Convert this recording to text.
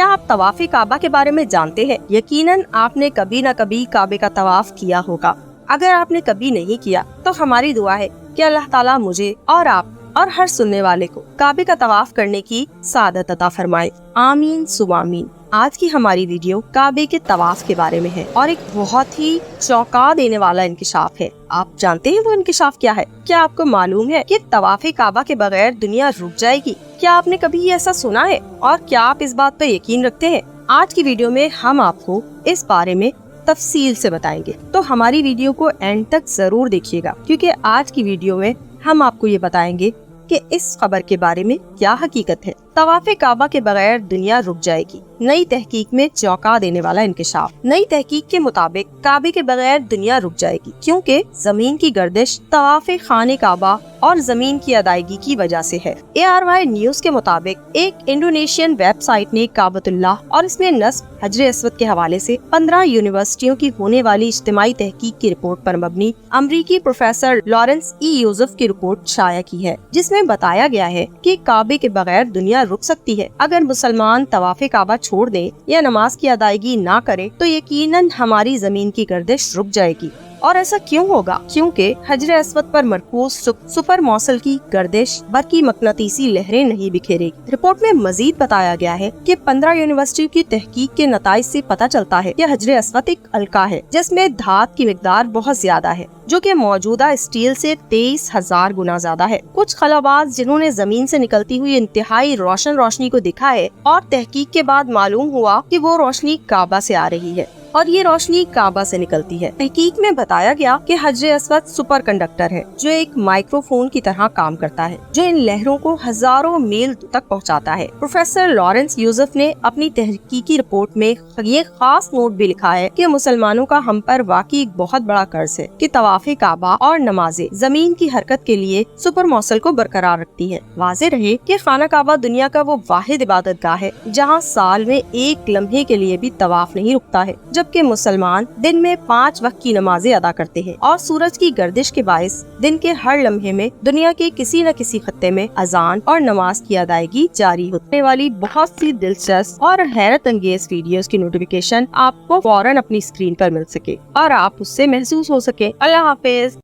کیا آپ طواف کعبہ کے بارے میں جانتے ہیں؟ یقیناً آپ نے کبھی نہ کبھی کعبے کا طواف کیا ہوگا۔ اگر آپ نے کبھی نہیں کیا تو ہماری دعا ہے کہ اللہ تعالیٰ مجھے اور آپ اور ہر سننے والے کو کعبے کا طواف کرنے کی سعادت عطا فرمائے۔ آمین ثم آمین۔ آج کی ہماری ویڈیو کعبے کے طواف کے بارے میں ہے اور ایک بہت ہی چونکا دینے والا انکشاف ہے۔ آپ جانتے ہیں وہ انکشاف کیا ہے؟ کیا آپ کو معلوم ہے کہ طواف کعبہ کے بغیر دنیا رک جائے گی؟ کیا آپ نے کبھی ایسا سنا ہے اور کیا آپ اس بات پر یقین رکھتے ہیں؟ آج کی ویڈیو میں ہم آپ کو اس بارے میں تفصیل سے بتائیں گے، تو ہماری ویڈیو کو اینڈ تک ضرور دیکھیے گا، کیونکہ آج کی ویڈیو میں ہم آپ کو یہ بتائیں گے کہ اس خبر کے بارے میں کیا حقیقت ہے۔ طواف کعبہ کے بغیر دنیا رک جائے گی، نئی تحقیق میں چونکا دینے والا انکشاف۔ نئی تحقیق کے مطابق کعبے کے بغیر دنیا رک جائے گی، کیونکہ زمین کی گردش طواف خانہ کعبہ اور زمین کی ادائیگی کی وجہ سے ہے۔ ARY نیوز کے مطابق ایک انڈونیشین ویب سائٹ نے کعبۃ اللہ اور اس میں نصب حجر اسود کے حوالے سے 15 یونیورسٹیوں کی ہونے والی اجتماعی تحقیق کی رپورٹ پر مبنی امریکی پروفیسر لارنس ای یوزف کی رپورٹ شائع کی ہے، جس میں بتایا گیا ہے کہ کعبے کے بغیر دنیا رک سکتی ہے۔ اگر مسلمان طواف کعبہ چھوڑ دیں یا نماز کی ادائیگی نہ کرے تو یقیناً ہماری زمین کی گردش رک جائے گی۔ اور ایسا کیوں ہوگا؟ کیونکہ حجر اسود پر مرکوز سپر موصل کی گردش برقی مقناطیسی لہریں نہیں بکھیرے گی۔ رپورٹ میں مزید بتایا گیا ہے کہ 15 یونیورسٹی کی تحقیق کے نتائج سے پتہ چلتا ہے کہ حجر اسود ایک الکا ہے جس میں دھات کی مقدار بہت زیادہ ہے، جو کہ موجودہ اسٹیل سے 23,000 گنا زیادہ ہے۔ کچھ خلاباز جنہوں نے زمین سے نکلتی ہوئی انتہائی روشنی کو دیکھا ہے اور تحقیق کے بعد معلوم ہوا کہ وہ روشنی کعبہ سے آ رہی ہے اور یہ روشنی کعبہ سے نکلتی ہے۔ تحقیق میں بتایا گیا کہ حجر اسود سپر کنڈکٹر ہے جو ایک مائکرو فون کی طرح کام کرتا ہے، جو ان لہروں کو ہزاروں میل تک پہنچاتا ہے۔ پروفیسر لارنس یوزف نے اپنی تحقیقی رپورٹ میں یہ خاص نوٹ بھی لکھا ہے کہ مسلمانوں کا ہم پر واقعی ایک بہت بڑا قرض ہے کہ طواف کعبہ اور نمازیں زمین کی حرکت کے لیے سپر موصل کو برقرار رکھتی ہے۔ واضح رہے کہ خانہ کعبہ دنیا کا وہ واحد عبادت گاہ ہے جہاں سال میں ایک لمحے کے لیے بھی طواف نہیں رکتا ہے، جبکہ مسلمان دن میں 5 وقت کی نمازیں ادا کرتے ہیں اور سورج کی گردش کے باعث دن کے ہر لمحے میں دنیا کے کسی نہ کسی خطے میں اذان اور نماز کی ادائیگی جاری ہونے والی بہت سی دلچسپ اور حیرت انگیز ویڈیوز کی نوٹیفیکیشن آپ کو فوراً اپنی اسکرین پر مل سکے اور آپ اس سے محسوس ہو سکے۔ اللہ حافظ۔